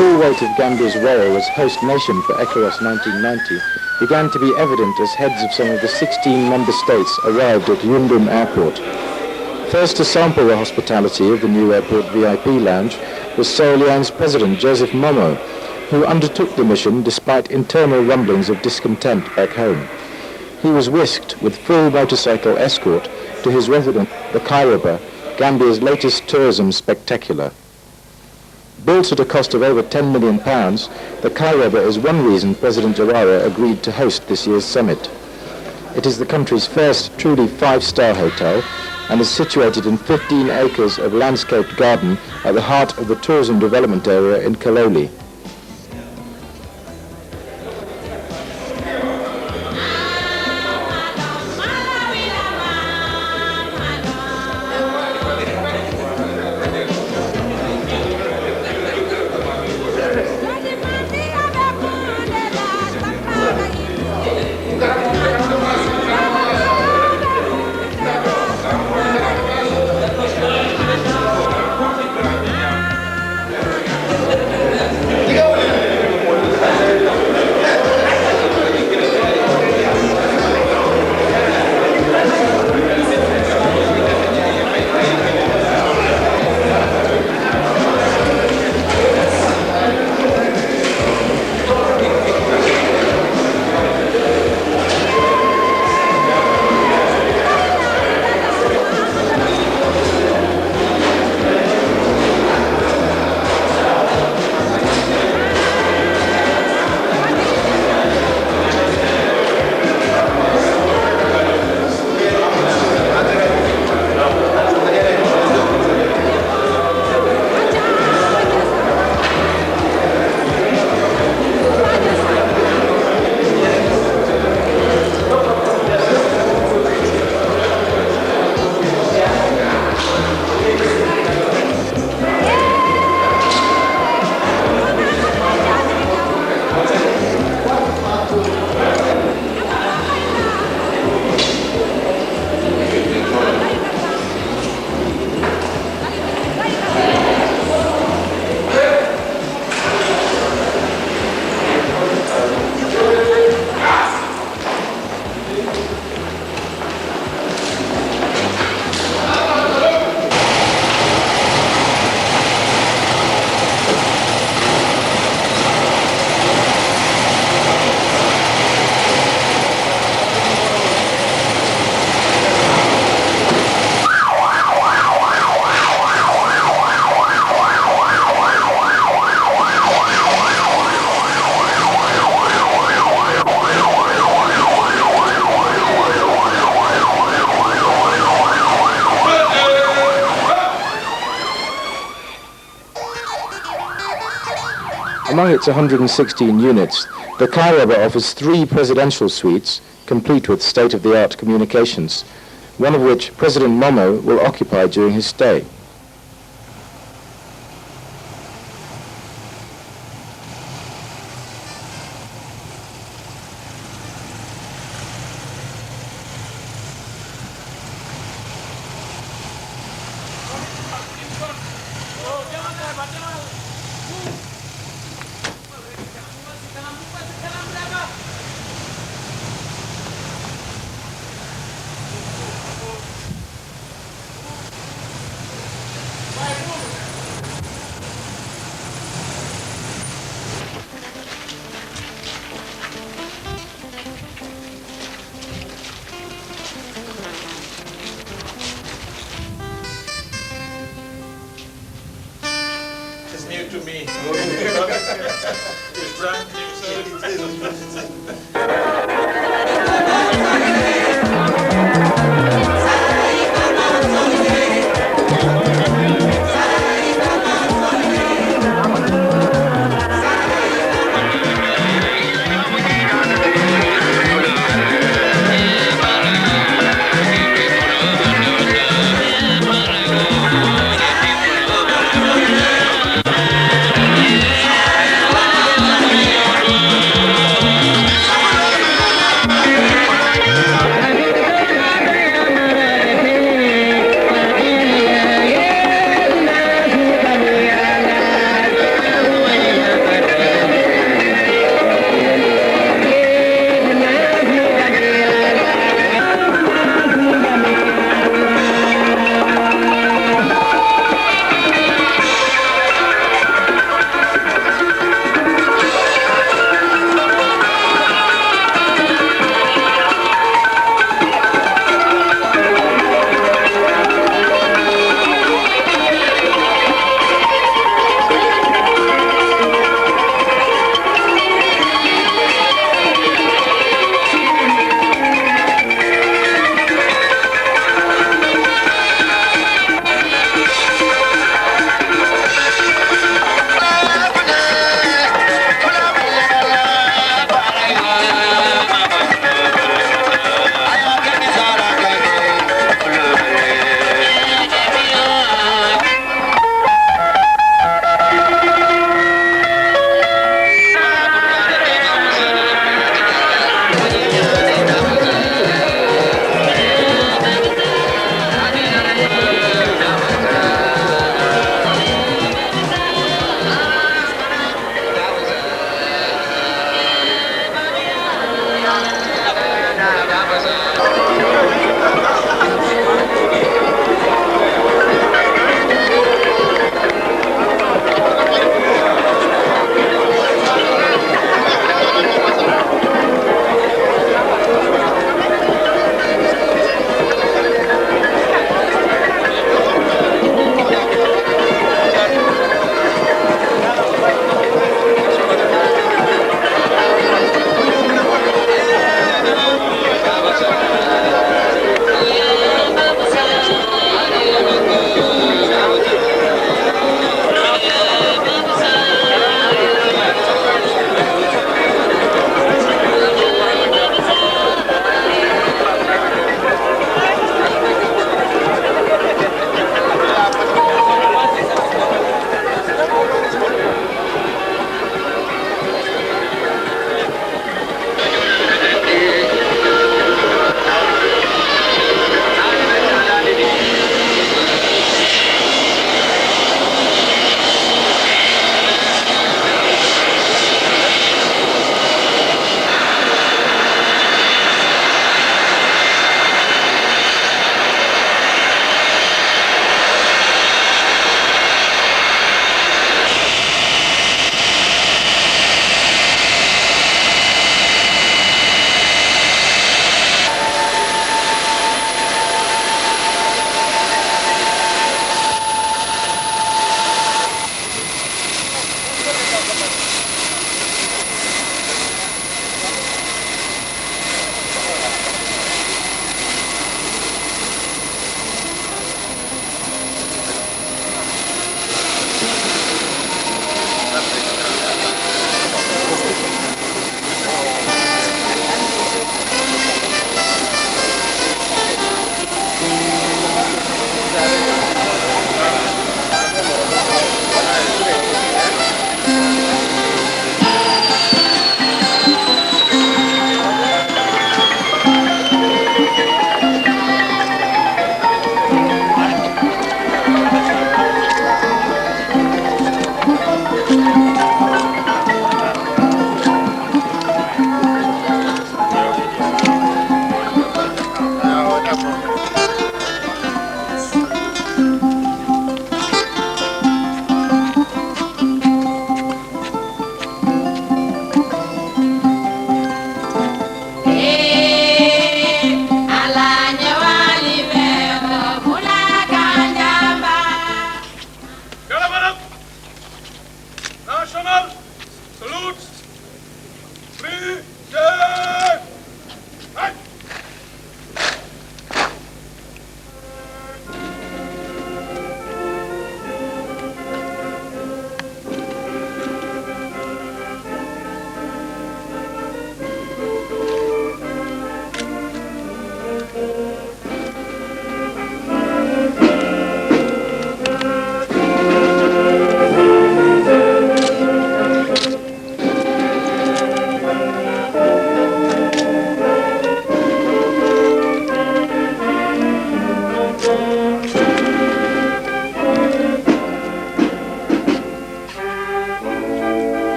full weight of Gambia's role as host nation for Ecowas 1990 began to be evident as heads of some of the 16 member states arrived at Yundum Airport. First to sample the hospitality of the new airport VIP lounge was Sierra Leone's President Joseph Momo, who undertook the mission despite internal rumblings of discontent back home. He was whisked with full motorcycle escort to his residence, the Kairouba, Gambia's latest tourism spectacular. Built at a cost of over £10 million, the Kairouba is one reason President Jawara agreed to host this year's summit. It is the country's first truly five-star hotel and is situated in 15 acres of landscaped garden at the heart of the tourism development area in Kaloli. Among its 116 units, the Kairouba offers 3 presidential suites, complete with state-of-the-art communications, one of which President Momo will occupy during his stay. New to me. It's brand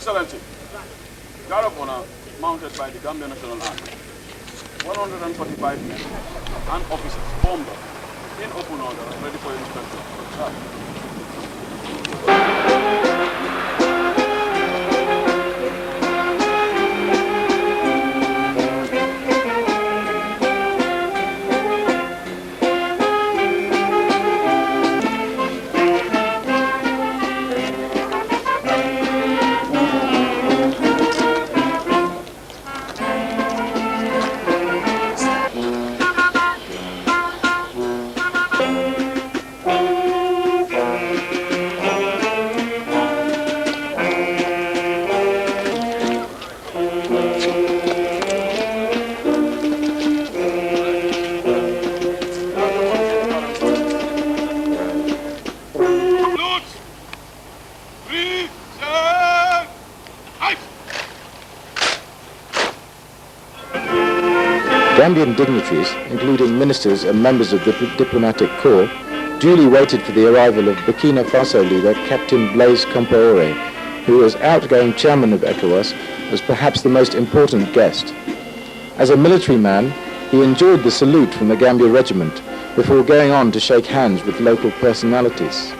Excellency, guard of honor mounted by the Gambia National Army, 145 men and officers formed up in open order, ready for inspection. Gambian dignitaries, including ministers and members of the diplomatic corps, duly waited for the arrival of Burkina Faso leader Captain Blaise Compaoré, who, as outgoing chairman of Ecowas, was perhaps the most important guest. As a military man, he enjoyed the salute from the Gambia regiment before going on to shake hands with local personalities.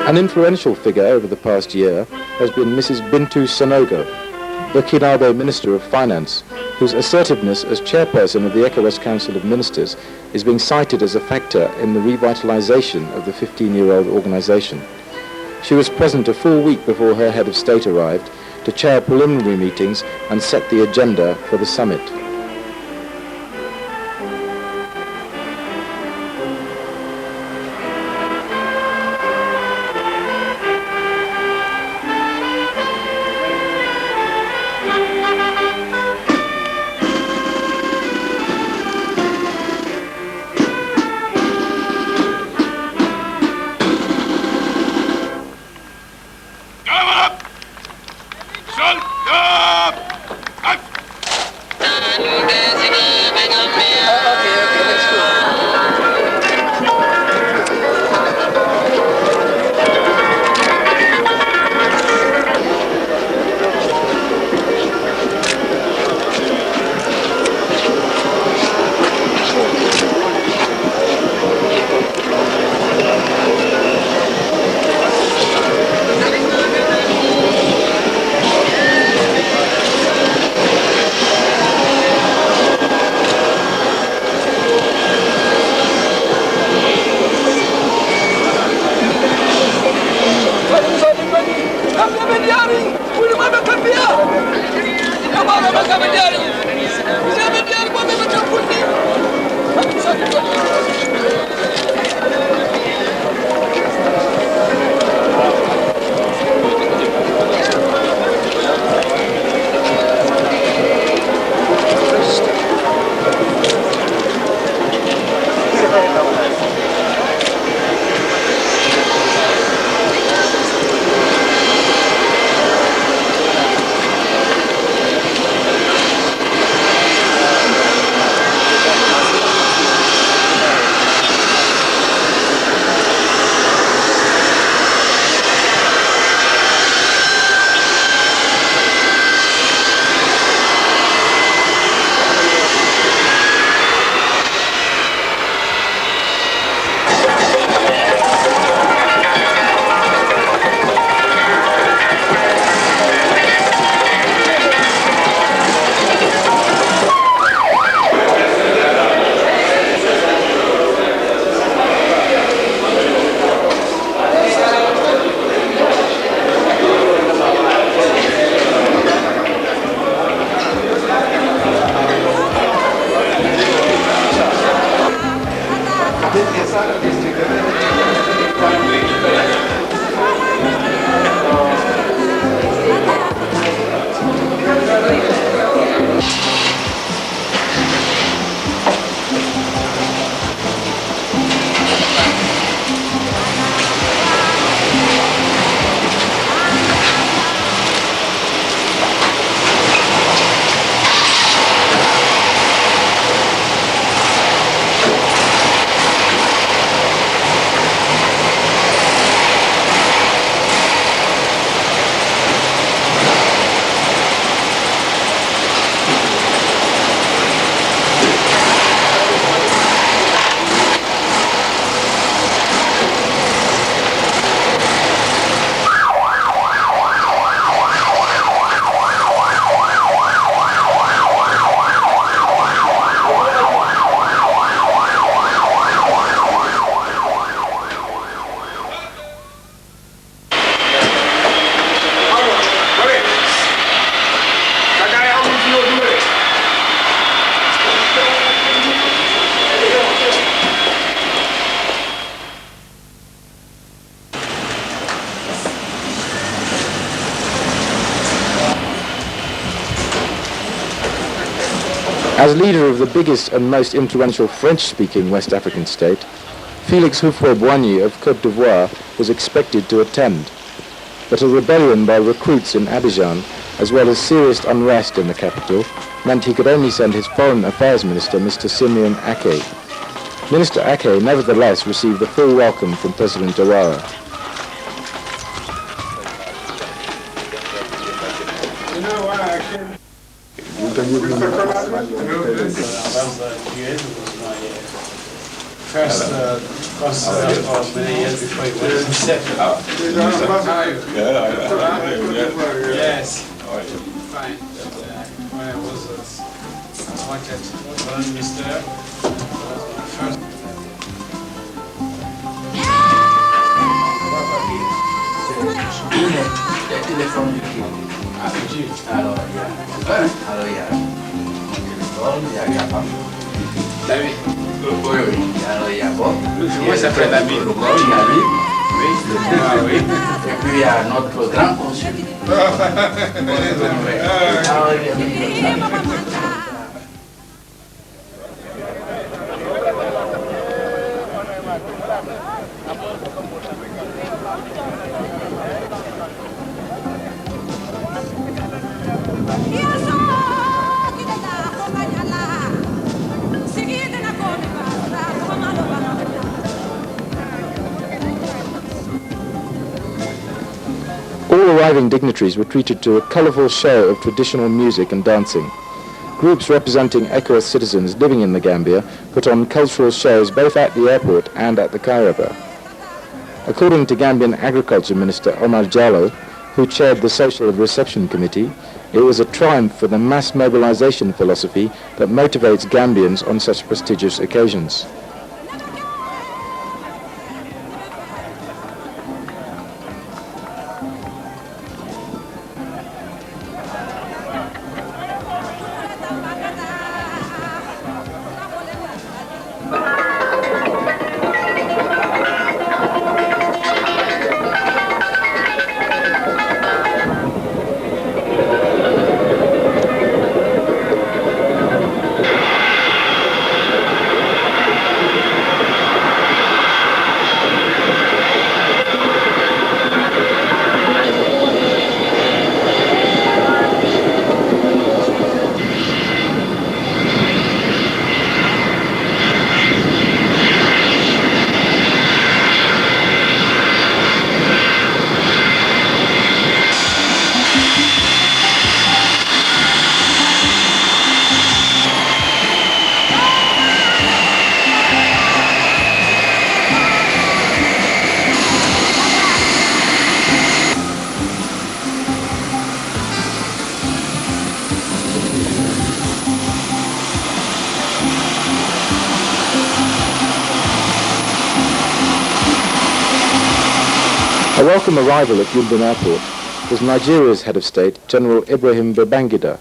An influential figure over the past year has been Mrs. Bintou Sanogo, Burkinabe Minister of Finance, whose assertiveness as chairperson of the ECOWAS Council of Ministers is being cited as a factor in the revitalization of the 15-year-old organization. She was present a full week before her head of state arrived to chair preliminary meetings and set the agenda for the summit. As leader of the biggest and most influential French-speaking West African state, Félix Houphouët-Boigny of Côte d'Ivoire was expected to attend, but a rebellion by recruits in Abidjan, as well as serious unrest in the capital, meant he could only send his Foreign Affairs Minister, Mr. Simeon Ake. Minister Ake nevertheless received a full welcome from President Ouattara. First consular for many years before it was incepted. Yes. Fine. When I was appointed foreign minister, first. Comment s'appelle l'ami? Oui. Et puis il y a notre grand consul. All arriving dignitaries were treated to a colourful show of traditional music and dancing. Groups representing Ecowas citizens living in the Gambia put on cultural shows both at the airport and at the Kairaba. According to Gambian Agriculture Minister Omar Jallow, who chaired the Social Reception Committee, it was a triumph for the mass mobilization philosophy that motivates Gambians on such prestigious occasions. A welcome arrival at Yundum Airport was Nigeria's head of state, General Ibrahim Babangida.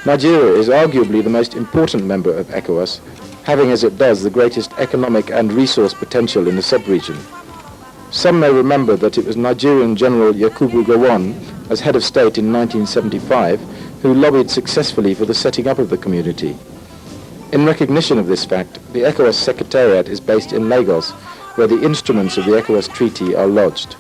Nigeria is arguably the most important member of Ecowas, having as it does the greatest economic and resource potential in the sub-region. Some may remember that it was Nigerian General Yakubu Gowon, as head of state in 1975, who lobbied successfully for the setting up of the community. In recognition of this fact, the ECOWAS Secretariat is based in Lagos, where the instruments of the ECOWAS Treaty are lodged.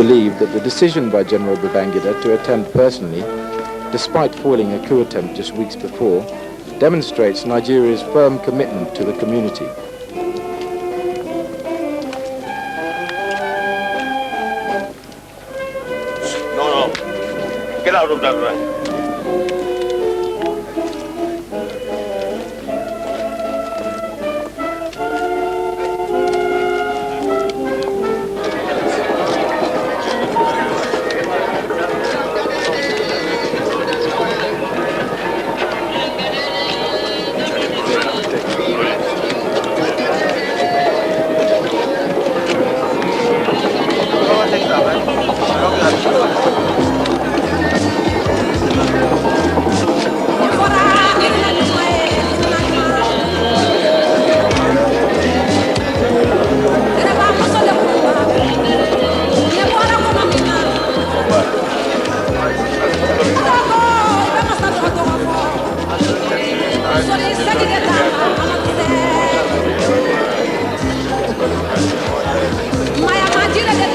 believe that the decision by General Babangida to attend personally, despite foiling a coup attempt just weeks before, demonstrates Nigeria's firm commitment to the community. No. Get out of that line.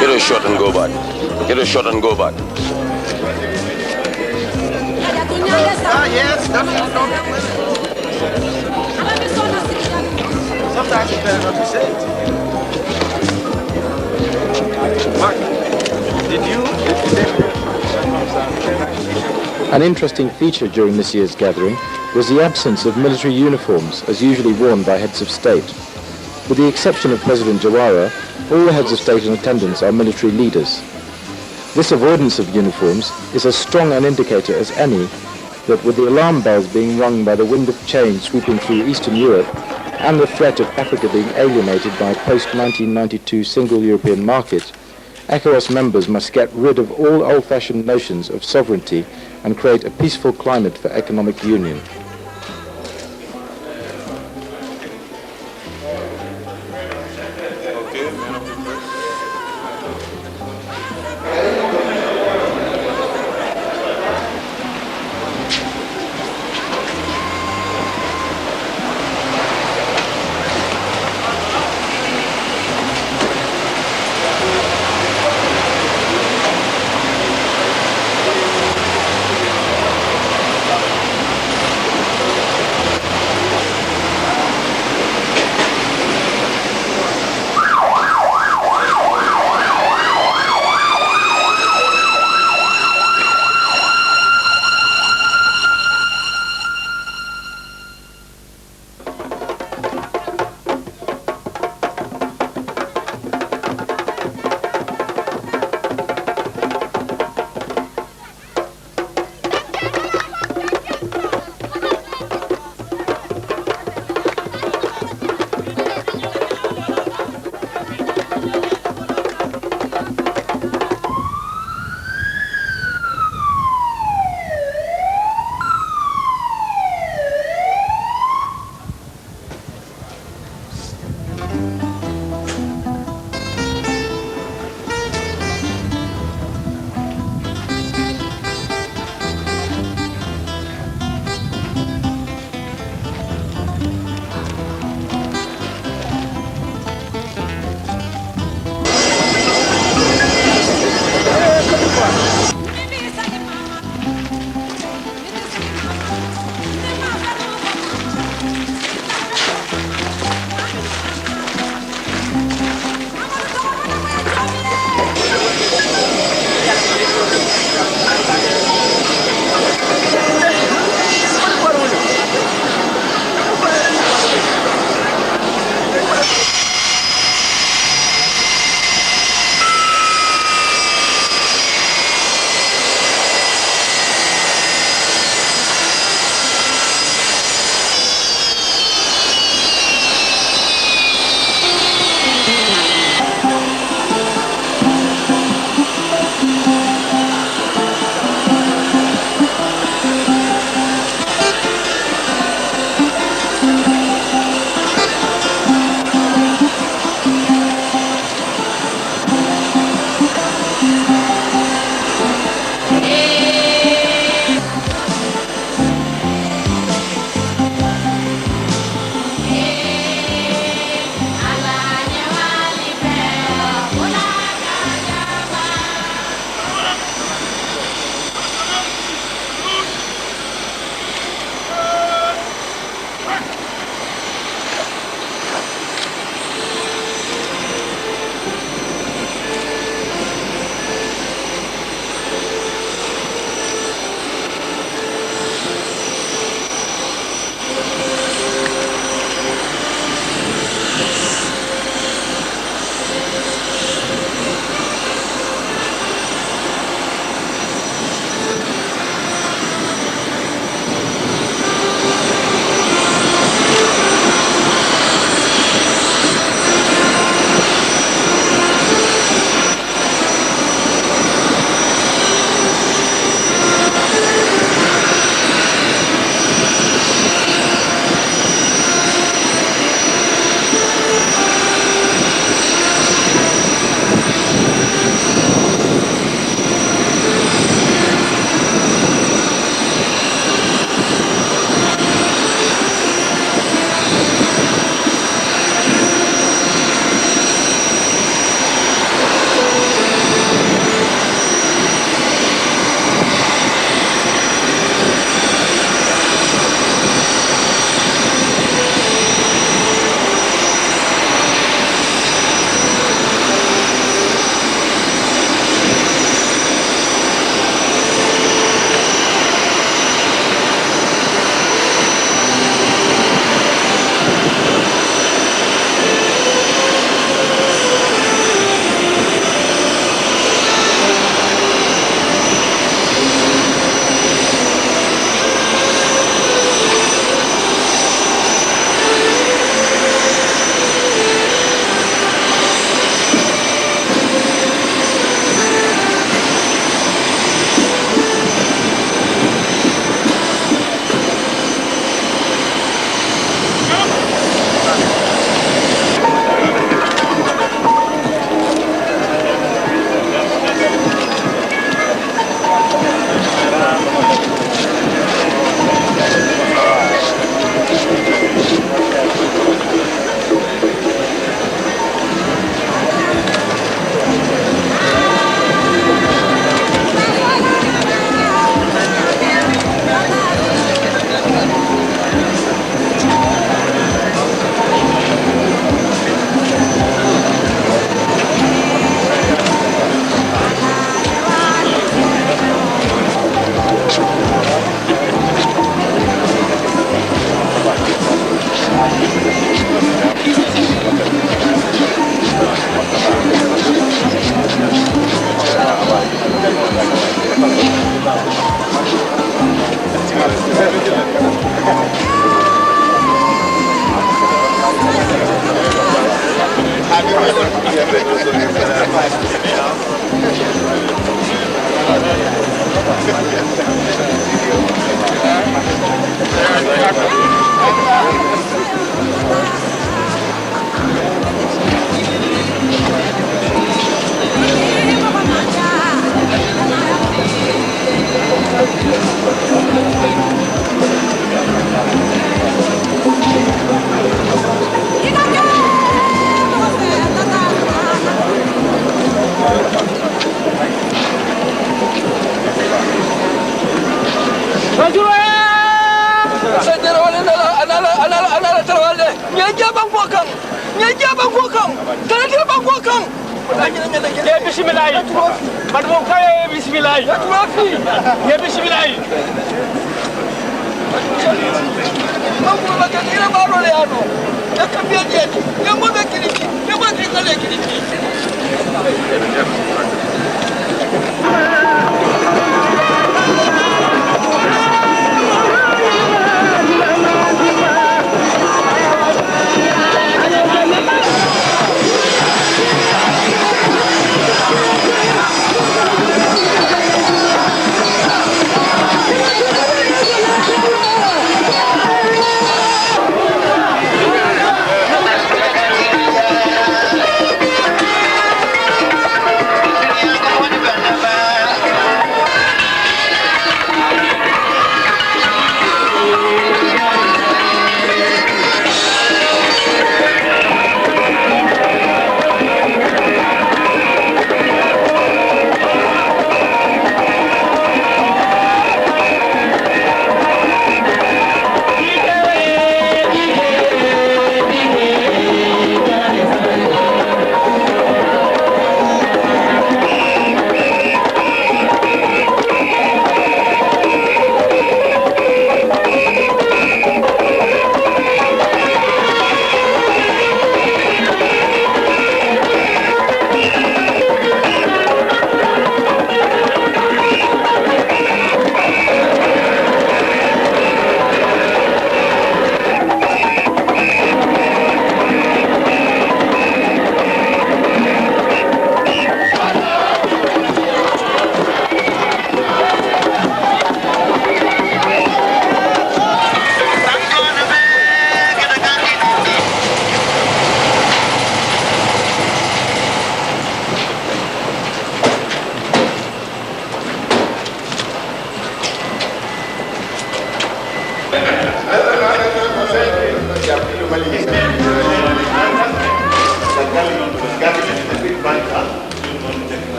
Get a shot and go back. Get a shot and go back. Yes, that's sometimes it's better not to say it. Mark, did you? An interesting feature during this year's gathering was the absence of military uniforms as usually worn by heads of state. With the exception of President Jawara, all the heads of state in attendance are military leaders. This avoidance of uniforms is as strong an indicator as any that with the alarm bells being rung by the wind of change sweeping through Eastern Europe and the threat of Africa being alienated by a post-1992 single European market, Ecowas members must get rid of all old-fashioned notions of sovereignty and create a peaceful climate for economic union.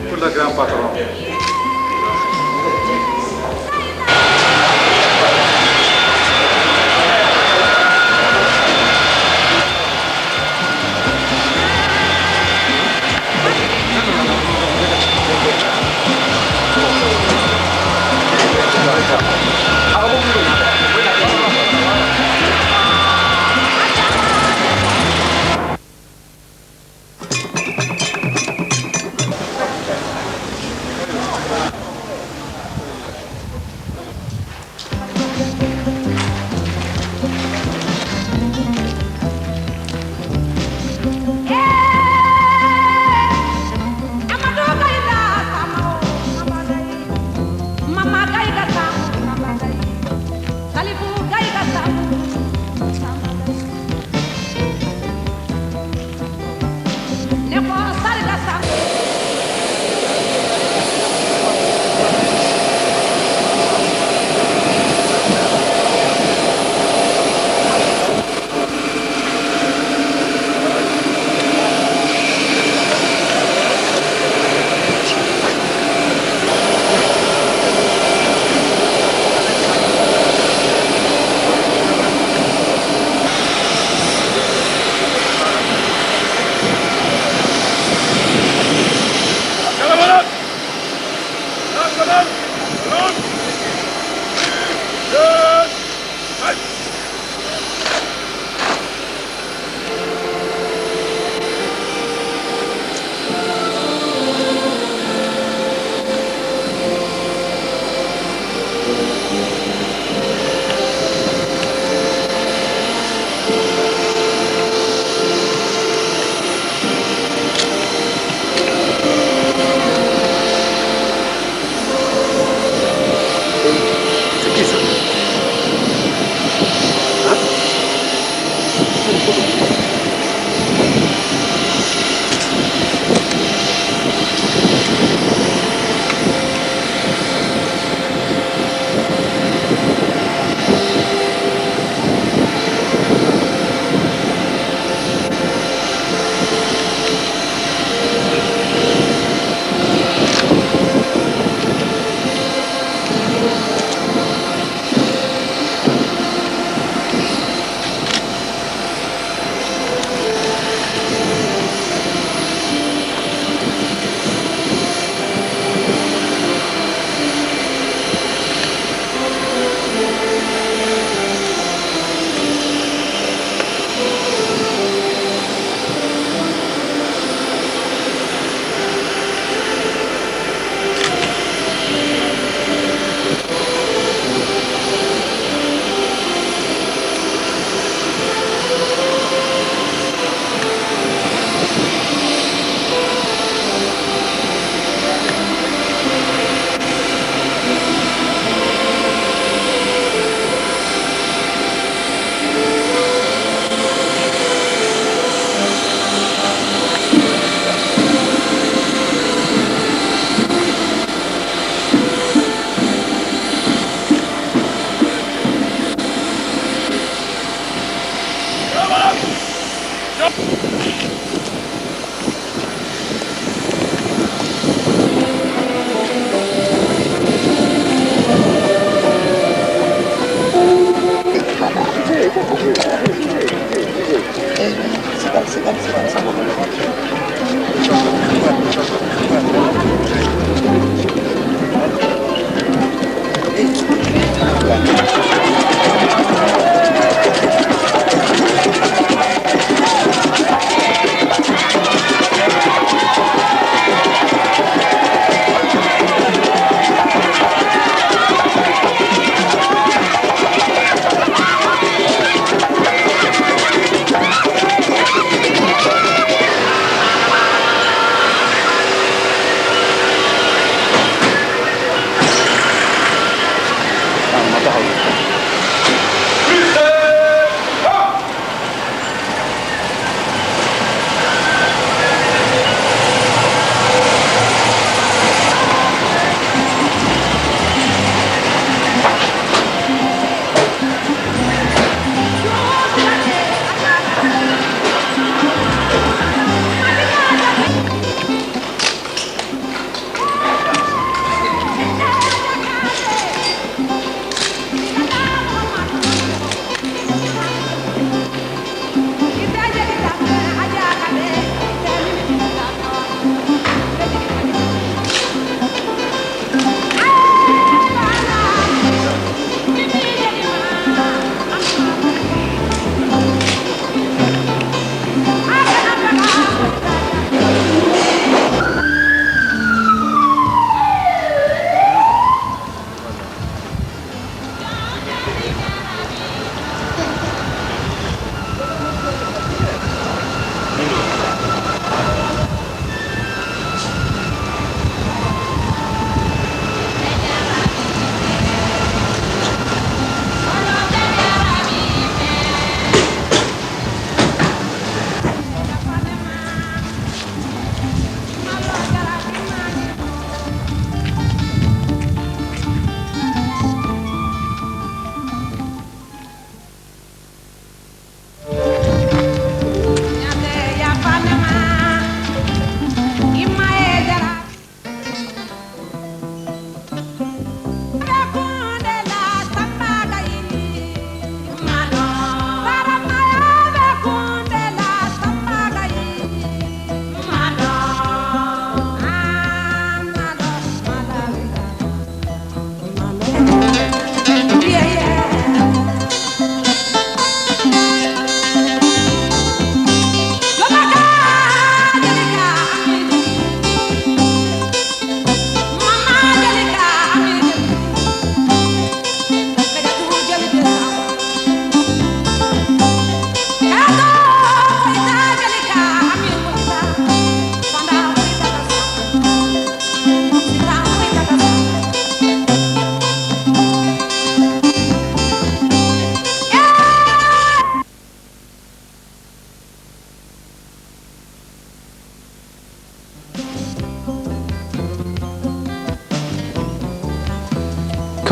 Pour le grand patron.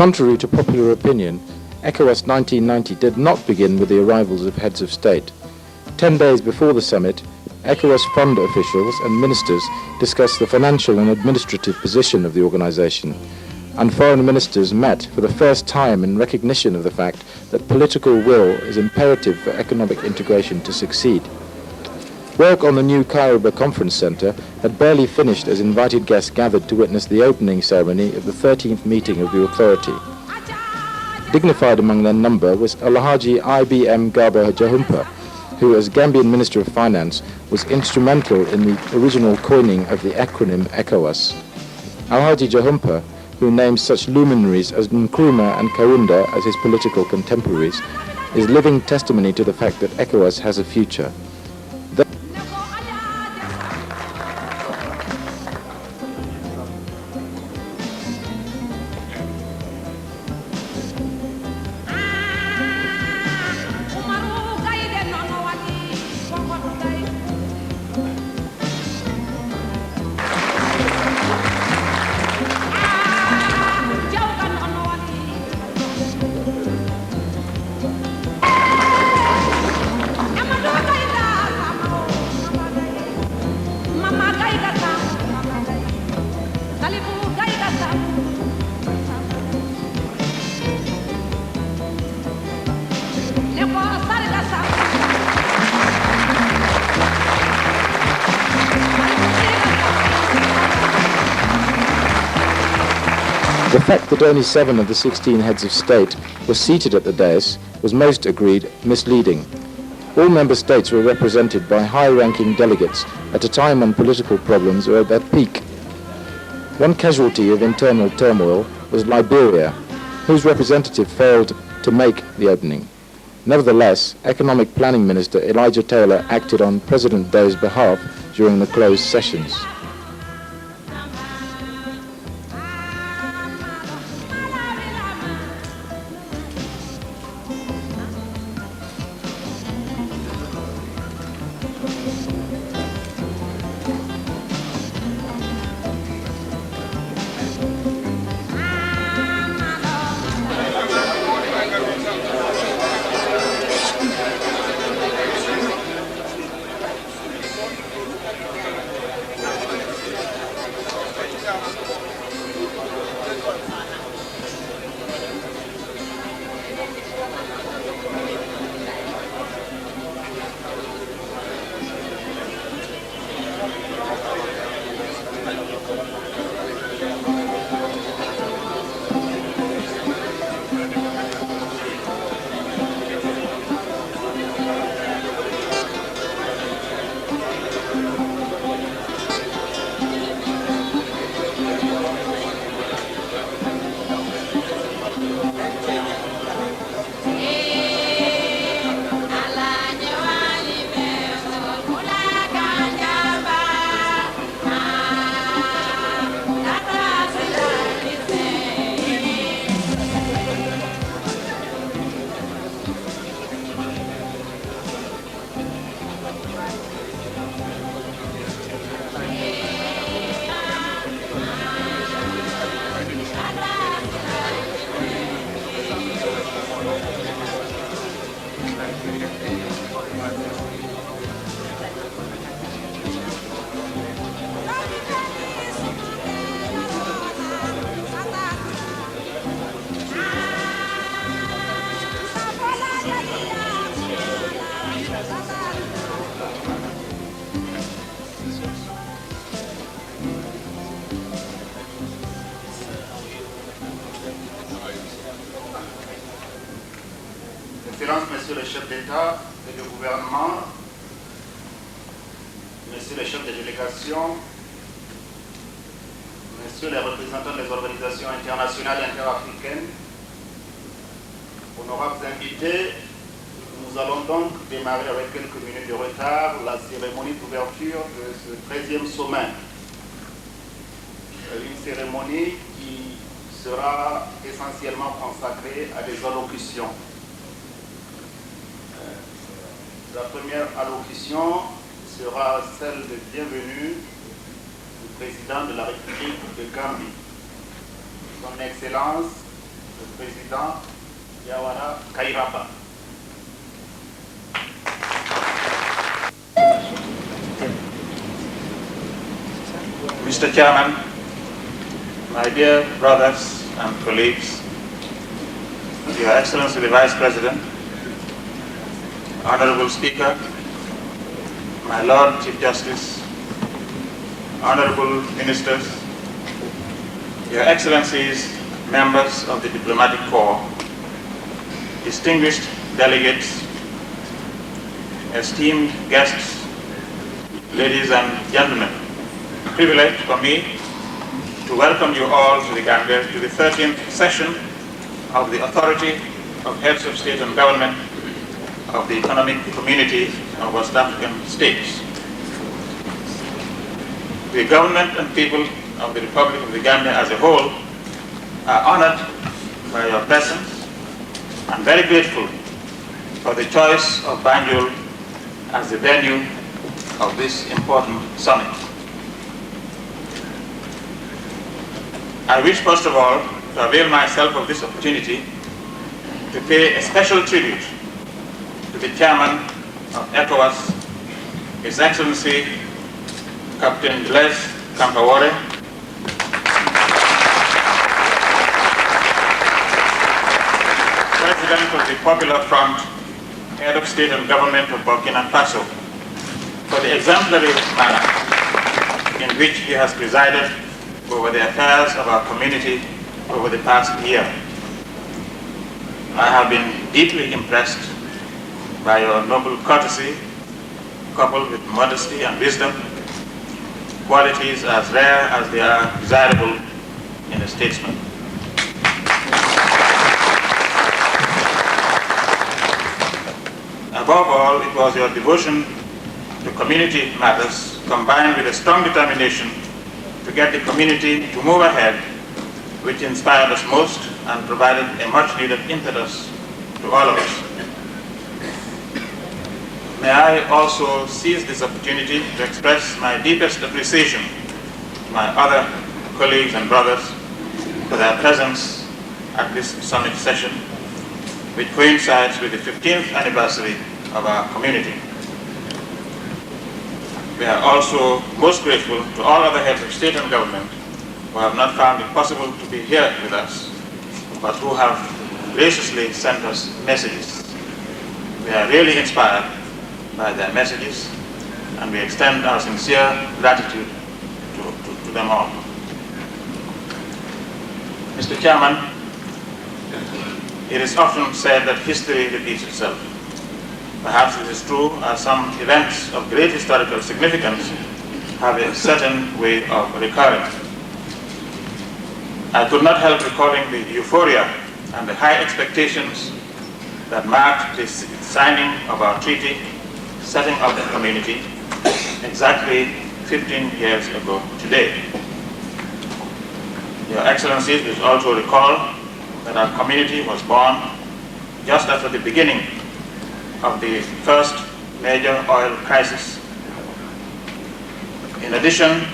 Contrary to popular opinion, Ecowas 1990 did not begin with the arrivals of heads of state. 10 days before the summit, Ecowas fund officials and ministers discussed the financial and administrative position of the organization, and foreign ministers met for the first time in recognition of the fact that political will is imperative for economic integration to succeed. Work on the new Cairo Conference Center had barely finished as invited guests gathered to witness the opening ceremony of the 13th meeting of the authority. Dignified among their number was Alhaji IBM Garba Jahumpa, who as Gambian Minister of Finance was instrumental in the original coining of the acronym ECOWAS. Alhaji Jahumpa, who names such luminaries as Nkrumah and Kaunda as his political contemporaries, is living testimony to the fact that ECOWAS has a future. The fact that only 7 of the 16 heads of state were seated at the dais was most agreed misleading. All member states were represented by high-ranking delegates at a time when political problems were at their peak. One casualty of internal turmoil was Liberia, whose representative failed to make the opening. Nevertheless, Economic Planning Minister Elijah Taylor acted on President Day's behalf during the closed sessions. Excellences, Messieurs les chefs d'État et de gouvernement, Messieurs les chefs de délégation, Messieurs les représentants des organisations internationales et interafricaines, honorables invités, nous allons donc démarrer avec quelques minutes de retard la cérémonie d'ouverture de ce 13e sommet. Une cérémonie qui sera essentiellement consacrée à des allocutions. La première allocution sera celle de bienvenue du président de la République de Gambie, Son Excellence, le président Yawara Kairaba. Mr. Chairman, my dear brothers and colleagues, Your Excellency the Vice President, Honorable Speaker, my Lord Chief Justice, Honorable Ministers, Your Excellencies, members of the Diplomatic Corps, distinguished delegates, esteemed guests, ladies and gentlemen, privilege for me to welcome you all to the Gambia to the 13th session of the Authority of Heads of State and Government of the Economic Community of West African States. The government and people of the Republic of the Gambia as a whole are honored by your presence and very grateful for the choice of Banjul as the venue of this important summit. I wish first of all to avail myself of this opportunity to pay a special tribute to the Chairman of Ecowas, His Excellency Captain Blaise Compaoré, President of the Popular Front, Head of State and Government of Burkina Faso, for the exemplary manner in which he has presided over the affairs of our community over the past year. I have been deeply impressed by your noble courtesy, coupled with modesty and wisdom, qualities as rare as they are desirable in a statesman. Above all, it was your devotion to community matters combined with a strong determination to get the community to move ahead which inspired us most and provided a much-needed impetus to all of us. May I also seize this opportunity to express my deepest appreciation to my other colleagues and brothers for their presence at this summit session, which coincides with the 15th anniversary of our community. We are also most grateful to all other heads of state and government who have not found it possible to be here with us, but who have graciously sent us messages. We are really inspired by their messages, and we extend our sincere gratitude to them all. Mr. Chairman, it is often said that history repeats itself. Perhaps it is true, as some events of great historical significance have a certain way of recurring. I could not help recalling the euphoria and the high expectations that marked the signing of our treaty, setting up the community, exactly 15 years ago today. Your Excellencies will also recall that our community was born just after the beginning of the first major oil crisis. In addition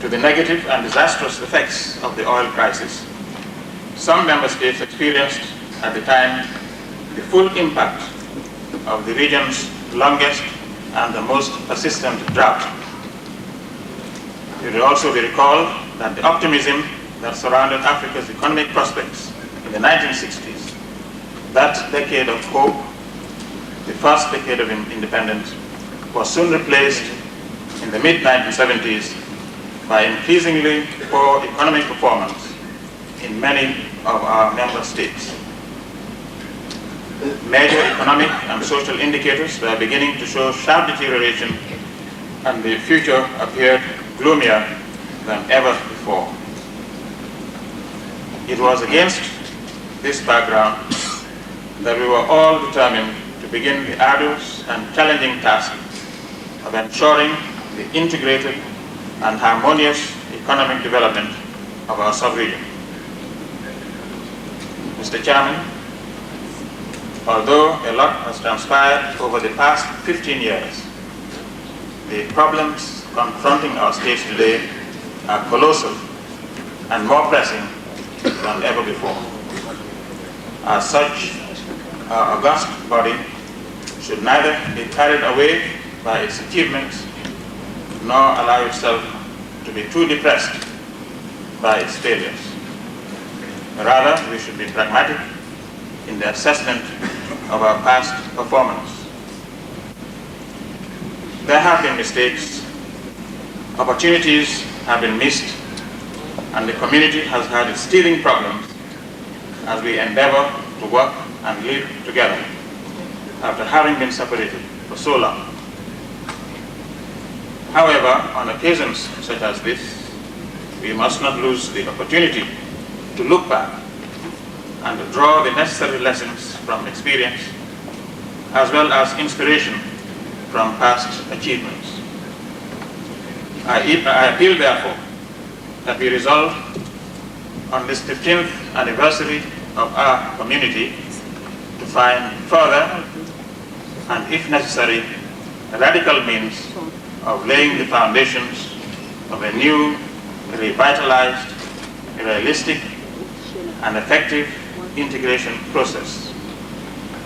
to the negative and disastrous effects of the oil crisis, some member states experienced at the time the full impact of the region's longest and the most persistent drought. It will also be recalled that the optimism that surrounded Africa's economic prospects in the 1960s, that decade of hope, the first decade of independence, was soon replaced in the mid-1970s by increasingly poor economic performance in many of our member states. Major economic and social indicators were beginning to show sharp deterioration, and the future appeared gloomier than ever before. It was against this background that we were all determined to begin the arduous and challenging task of ensuring the integrated and harmonious economic development of our sub-region. Mr. Chairman, although a lot has transpired over the past 15 years, the problems confronting our states today are colossal and more pressing than ever before. As such, our august body should neither be carried away by its achievements nor allow itself to be too depressed by its failures. Rather, we should be pragmatic in the assessment of our past performance. There have been mistakes, opportunities have been missed, and the community has had its teething problems as we endeavor to work and live together after having been separated for so long. However, on occasions such as this, we must not lose the opportunity to look back and to draw the necessary lessons from experience, as well as inspiration from past achievements. I appeal, therefore, that we resolve on this 15th anniversary of our community to find further and, if necessary, radical means of laying the foundations of a new, revitalized, realistic, and effective integration process.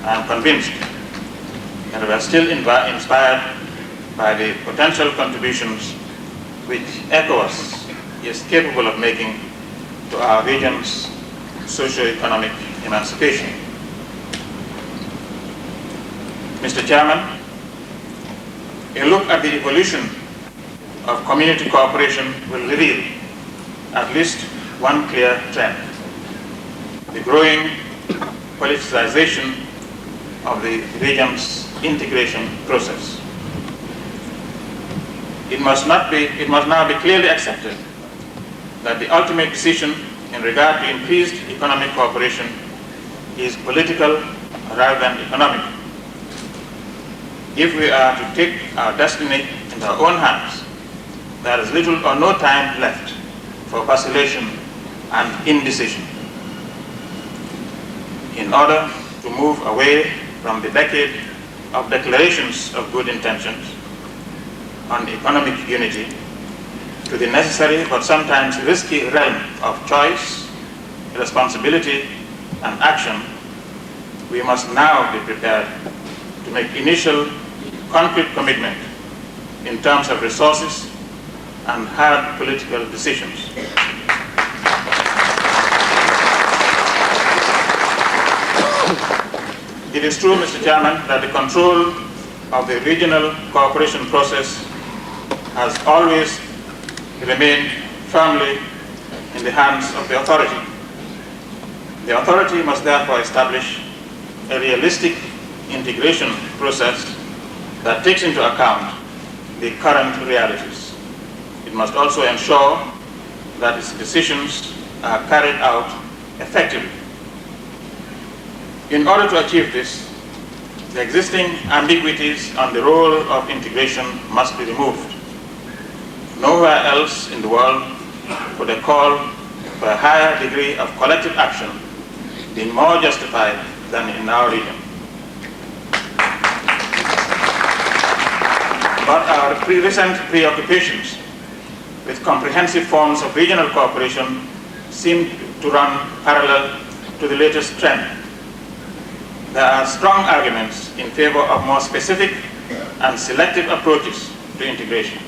I am convinced that we are still inspired by the potential contributions which Ecowas is capable of making to our region's socio-economic emancipation. Mr. Chairman, a look at the evolution of community cooperation will reveal at least one clear trend. the growing politicization of the region's integration process. It must now be clearly accepted that the ultimate decision in regard to increased economic cooperation is political rather than economic. If we are to take our destiny into our own hands, there is little or no time left for vacillation and indecision. In order to move away from the decade of declarations of good intentions on economic unity to the necessary but sometimes risky realm of choice, responsibility, and action, we must now be prepared to make initial concrete commitment in terms of resources and hard political decisions. It is true, Mr. Chairman, that the control of the regional cooperation process has always remained firmly in the hands of the authority. The authority must therefore establish a realistic integration process that takes into account the current realities. It must also ensure that its decisions are carried out effectively. In order to achieve this, the existing ambiguities on the role of integration must be removed. Nowhere else in the world could a call for a higher degree of collective action be more justified than in our region. But our recent preoccupations with comprehensive forms of regional cooperation seem to run parallel to the latest trend. There are strong arguments in favor of more specific and selective approaches to integration.